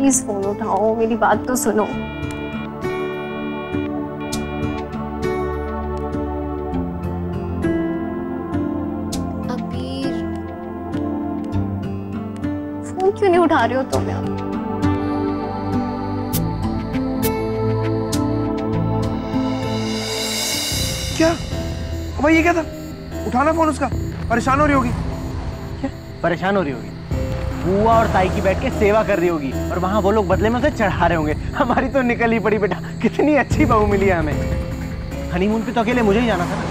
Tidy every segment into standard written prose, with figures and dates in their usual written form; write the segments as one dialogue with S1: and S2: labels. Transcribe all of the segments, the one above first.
S1: Please phone उठाओ, मेरी बात तो सुनो।
S2: अबीर,
S1: फोन क्यों नहीं उठा रहे हो तुम यार?
S3: क्या भाई, ये क्या था? उठाना फोन उसका, परेशान हो रही होगी।
S4: क्या परेशान हो रही होगी? बुआ और ताई की बैठ के सेवा कर रही होगी और वहां वो लोग बदले में उसे चढ़ा रहे होंगे। हमारी तो निकल ही पड़ी बेटा, कितनी अच्छी बहू मिली है हमें। हनीमून पे तो अकेले मुझे ही जाना था ना।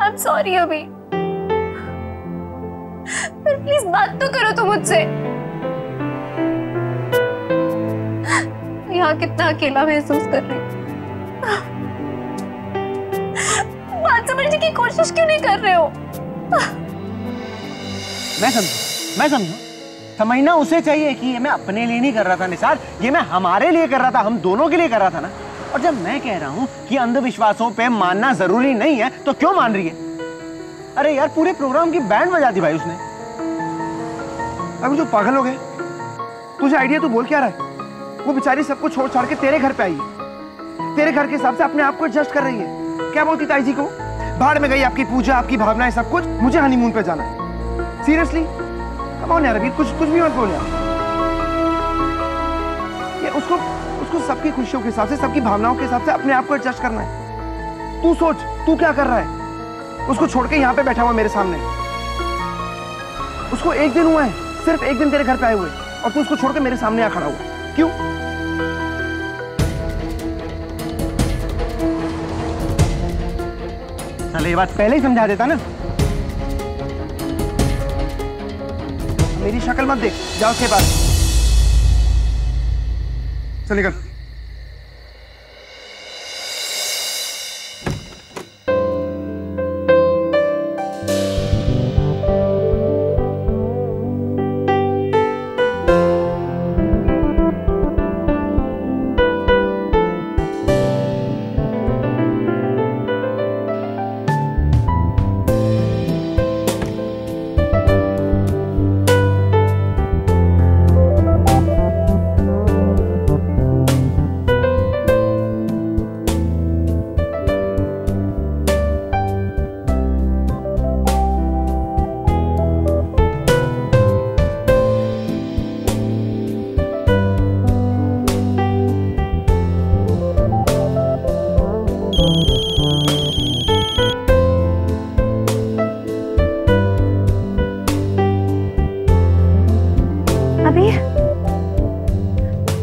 S1: I'm sorry अभी, पर प्लीज बात तो करो तुम मुझसे। यहाँ कितना अकेला महसूस कर रही हूँ। बात समझने की कोशिश क्यों नहीं कर रहे हो?
S4: मैं समझू समझना उसे चाहिए कि ये मैं अपने लिए नहीं कर रहा था निसार, ये मैं हमारे लिए कर रहा था, हम दोनों के लिए कर रहा था ना। और जब मैं कह रहा हूं कि अंधविश्वासों पे मानना जरूरी नहीं है तो क्यों मान रही है? अरे यार पूरे प्रोग्राम की बैंड बजा दी भाई उसने।
S3: अभी जो पागल हो गए, तुझे आइडिया तू बोल क्या रहा है? वो बेचारी सबको छोड़ छाड़ के तेरे घर पे आई है, तेरे घर के हिसाब से अपने आप को एडजस्ट कर रही है। क्या बोलती ताई जी को? बाहर में गई आपकी पूजा, आपकी भावनाएं, सब कुछ, मुझे हनीमून पे जाना है। सीरियसली कम ऑन यार अभी, कुछ भी मत बोल यार। ये उसको सबकी खुशियों के हिसाब से, सबकी भावनाओं के हिसाब से अपने आप को एडजस्ट करना है। तू सोच, तू क्या कर रहा है? उसको छोड़ के यहाँ पे बैठा हुआ मेरे सामने। उसको एक दिन हुआ है, सिर्फ एक दिन तेरे घर पे आए हुए, और तू उसको छोड़ के मेरे सामने आ खड़ा हुआ। क्यों?
S4: चलो ये बात पहले ही समझा देता ना।
S3: मेरी शक्ल मत देख, जाओ उसके पास। चल निकल।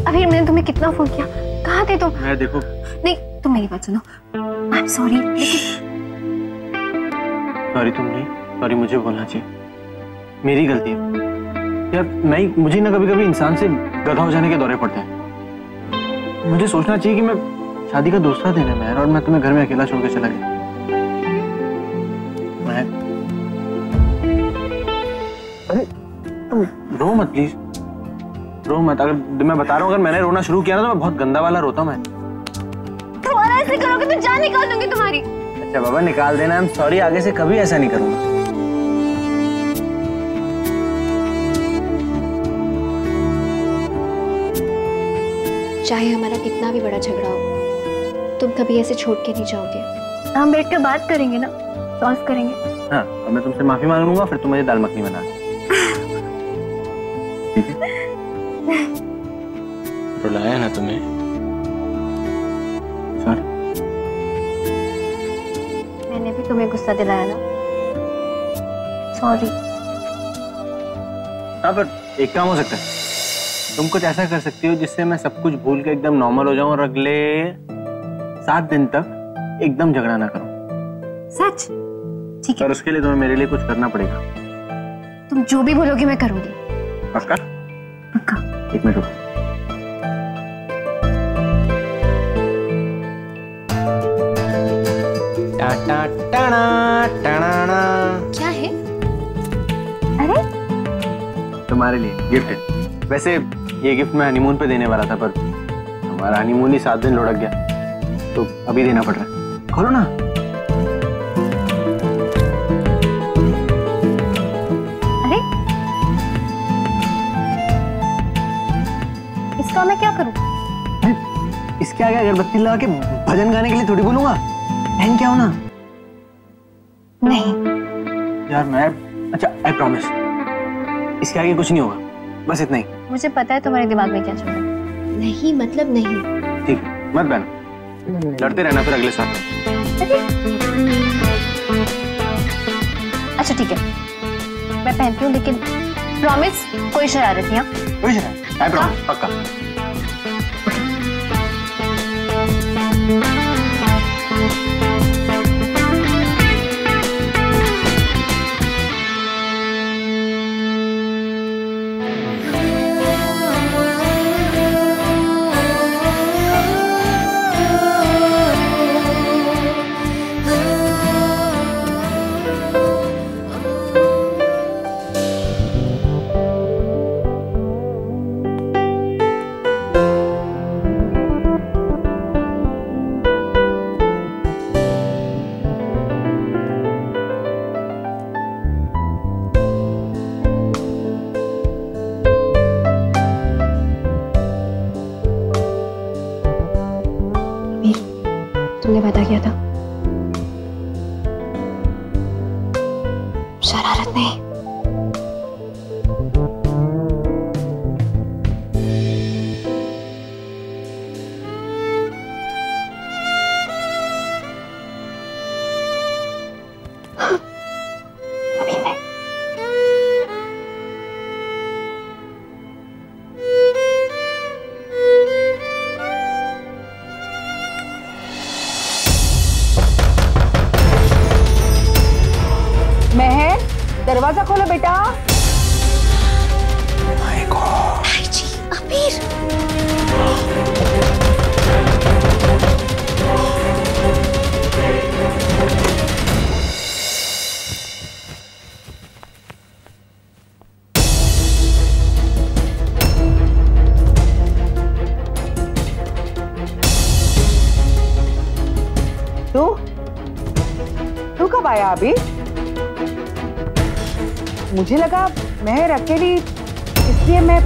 S1: अभी मैंने तुम्हें कितना फोन किया, कहाँ थे तुम?
S4: मैं देखो,
S1: नहीं तुम मेरी बात सुनो। आई एम सॉरी,
S4: सॉरी तुम नहीं, सॉरी मुझे बोलना चाहिए, मेरी गलती है यार। मुझे ना कभी कभी इंसान से गधा हो जाने के दौरे पड़ते हैं। मुझे सोचना चाहिए कि मैं शादी का दूसरा दिन है यार, और मैं तुम्हें घर में अकेला छोड़ के चला गया। अरे तुम रो मत प्लीज, रो मत। अगर मैं बता रहा हूँ, अगर मैंने रोना शुरू किया ना तो मैं बहुत गंदा वाला रोता हूँ मैं।
S1: तुम्हारा ऐसे करोगे तो जान निकाल दूंगी तुम्हारी।
S4: अच्छा बाबा निकाल देना, आई एम सॉरी, आगे से कभी ऐसा नहीं करूंगा।
S2: चाहे हमारा कितना भी बड़ा झगड़ा हो, तुम कभी ऐसे छोड़ के नहीं जाओगे।
S1: हम बैठ कर बात करेंगे ना, सॉल्व करेंगे।
S4: हाँ, और मैं तुमसे माफी मांग लूंगा, फिर तुम मुझे दाल मखनी बना। ठीक है? रुलाया ना तुम्हें? सॉरी।
S1: मैंने भी तुम्हें गुस्सा दिलाया ना, सॉरी।
S4: हाँ पर एक काम हो सकता है, तुम कुछ ऐसा कर सकती हो जिससे मैं सब कुछ भूल के एकदम नॉर्मल हो जाऊं और अगले 7 दिन तक एकदम झगड़ा ना करूं।
S1: सच? ठीक है।
S4: पर उसके लिए तुम्हें मेरे लिए कुछ करना पड़ेगा।
S1: तुम जो भी बोलोगे मैं करूंगी।
S4: पक्का?
S1: पक्का।
S4: 1 मिनट रुको।
S2: क्या है?
S1: अरे
S4: तुम्हारे लिए गिफ्ट है। वैसे ये गिफ्ट मैं हनीमून पे देने वाला था, पर हमारा हनीमून ही 7 दिन लुढ़क गया, तो अभी देना पड़ रहा है। खोलो ना।
S1: तो मैं क्या करूं?
S4: इसके आगे अगरबत्ती लगा के भजन गाने के लिए थोड़ी बोलूंगा। बहन क्या हो ना?
S1: नहीं
S4: यार मैं, अच्छा आई प्रॉमिस, इसके आगे कुछ नहीं होगा, बस इतना ही।
S1: मुझे पता है तुम्हारे दिमाग में क्या चल रहा है।
S2: नहीं मतलब नहीं।
S4: ठीक, मत बहन, लड़ते रहना फिर अगले साल।
S1: अच्छा ठीक है, मैं पहनती हूँ, लेकिन प्रॉमिस कोई शरारत नहीं।
S4: कोई शरारत? आई प्रॉमिस, पक्का।
S2: तुमने वादा किया था। शरारत नहीं। अभी नहीं।
S5: महर, दरवाजा खोलो बेटा।
S2: अबीर,
S5: तू कब आया अभी? मुझे लगा महर अकेली, इसलिए मैं,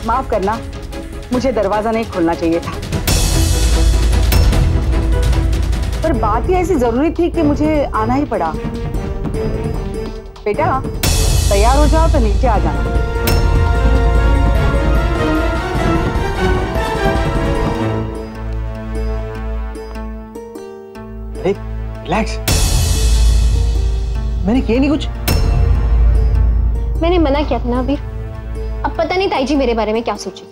S5: माफ करना, मुझे दरवाजा नहीं खोलना चाहिए था, पर बात ही ऐसी जरूरी थी कि मुझे आना ही पड़ा। बेटा तैयार हो जाओ तो नीचे आ जाना।
S4: अरे रिलैक्स, मैंने किया नहीं कुछ।
S2: मैंने मना किया था ना अबीर। अब पता नहीं ताई जी मेरे बारे में क्या सोचेगी।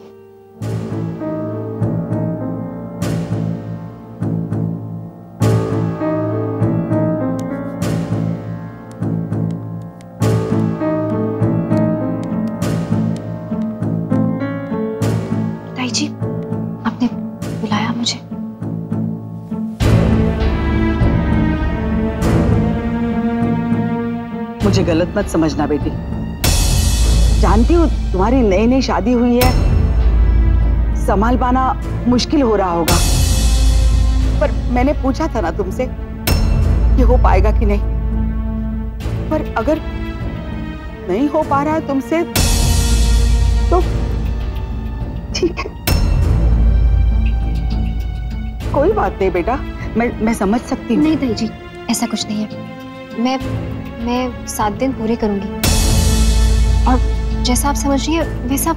S2: ताई जी, आपने बुलाया मुझे?
S5: मुझे गलत मत समझना बेटी, जानती हूँ तुम्हारी नई नई शादी हुई है, संभाल पाना मुश्किल हो रहा होगा, पर मैंने पूछा था ना तुमसे कि हो पाएगा कि नहीं, पर अगर नहीं हो पा रहा है तुमसे तो ठीक है, कोई बात नहीं बेटा, मैं समझ सकती हूँ।
S2: नहीं ताई जी, ऐसा कुछ नहीं है। मैं 7 दिन पूरे करूंगी, और जैसा आप समझ रही हैं वैसा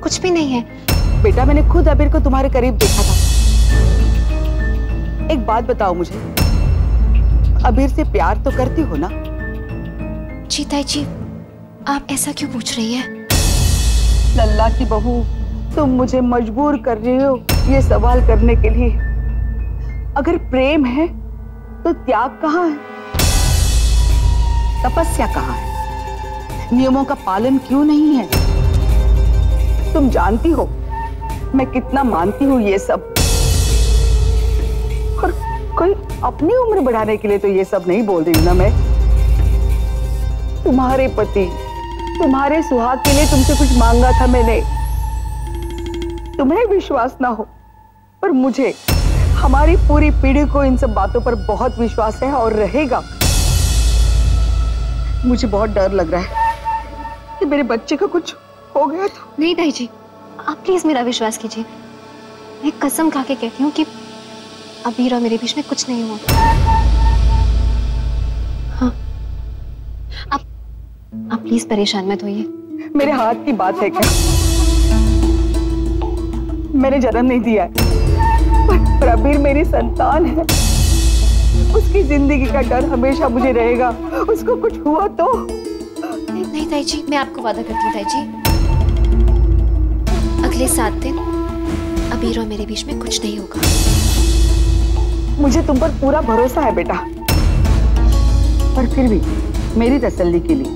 S2: कुछ भी नहीं है।
S5: बेटा मैंने खुद अबीर को तुम्हारे करीब देखा था। एक बात बताओ मुझे, अबीर से प्यार तो करती हो ना?
S2: जी ताई जी, आप ऐसा क्यों पूछ रही हैं?
S5: लल्ला की बहू, तुम मुझे मजबूर कर रही हो ये सवाल करने के लिए। अगर प्रेम है तो त्याग कहाँ है, तपस्या कहाँ है, नियमों का पालन क्यों नहीं है? तुम जानती हो मैं कितना मानती हूँ ये सब, और कोई अपनी उम्र बढ़ाने के लिए तो ये सब नहीं बोल रही ना मैं। तुम्हारे पति, तुम्हारे सुहाग के लिए तुमसे कुछ मांगा था मैंने, तुम्हें विश्वास ना हो पर मुझे, हमारी पूरी पीढ़ी को इन सब बातों पर बहुत विश्वास है और रहेगा। मुझे बहुत डर लग रहा है कि मेरे बच्चे का कुछ हो गया तो।
S2: नहीं ताई जी, आप प्लीज मेरा विश्वास कीजिए। मैं कसम खा के कहती हूँ कि अबीर और मेरे बीच में कुछ नहीं हुआ। हाँ, आप प्लीज परेशान मत होइए।
S5: मेरे हाथ की बात है क्या? मैंने जन्म नहीं दिया है, पर अबीर मेरी संतान है। उसकी जिंदगी का डर हमेशा मुझे रहेगा। उसको कुछ हुआ तो?
S2: नहीं ताई जी, मैं आपको वादा करती हूँ ताई जी, अगले 7 दिन अबीर और मेरे बीच में कुछ नहीं होगा।
S5: मुझे तुम पर पूरा भरोसा है बेटा, पर फिर भी मेरी तसल्ली के लिए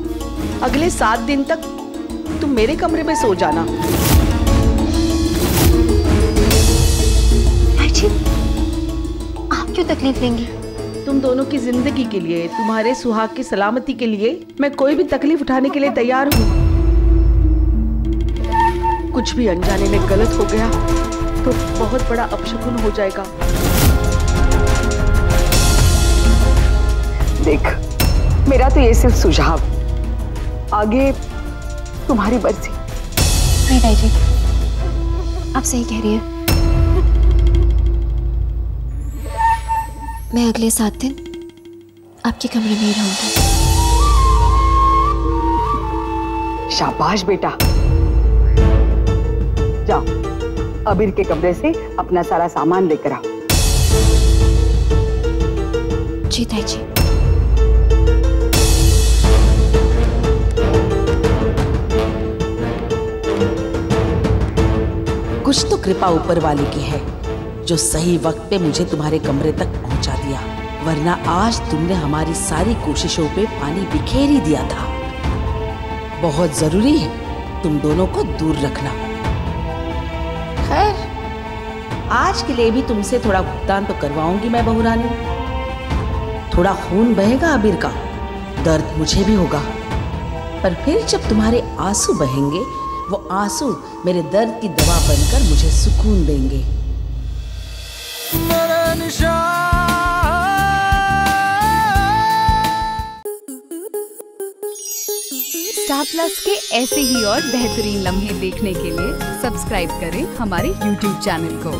S5: अगले 7 दिन तक तुम मेरे कमरे में सो जाना।
S2: ताई जी, आप क्यों तकलीफ लेंगी?
S5: तुम दोनों की जिंदगी के लिए, तुम्हारे सुहाग की सलामती के लिए मैं कोई भी तकलीफ उठाने के लिए तैयार हूँ। कुछ भी अनजाने में गलत हो गया तो बहुत बड़ा अपशकुन हो जाएगा। देख, मेरा तो ये सिर्फ सुझाव, आगे तुम्हारी मर्जी।
S2: नहीं ताई जी, आप सही कह रही हैं। मैं अगले 7 दिन आपके कमरे में ही रहूंगी।
S5: शाबाश बेटा, जाओ अबीर के कमरे से अपना सारा सामान लेकर आओ।
S2: जी ताई जी।
S6: कुछ तो कृपा ऊपर वाले की है जो सही वक्त पे मुझे तुम्हारे कमरे तक पहुंचा दिया, वरना आज तुमने हमारी सारी कोशिशों पे पानी बिखेर ही दिया था। बहुत जरूरी है तुम दोनों को दूर रखना। खैर, आज के लिए भी तुमसे थोड़ा भुगतान तो करवाऊंगी मैं बहू रानी। थोड़ा खून बहेगा अबीर का, दर्द मुझे भी होगा, पर फिर जब तुम्हारे आंसू बहेंगे वो आंसू मेरे दर्द की दवा बनकर मुझे सुकून देंगे।
S7: स्टार प्लस के ऐसे ही और बेहतरीन लम्हे देखने के लिए सब्सक्राइब करें हमारे YouTube चैनल को।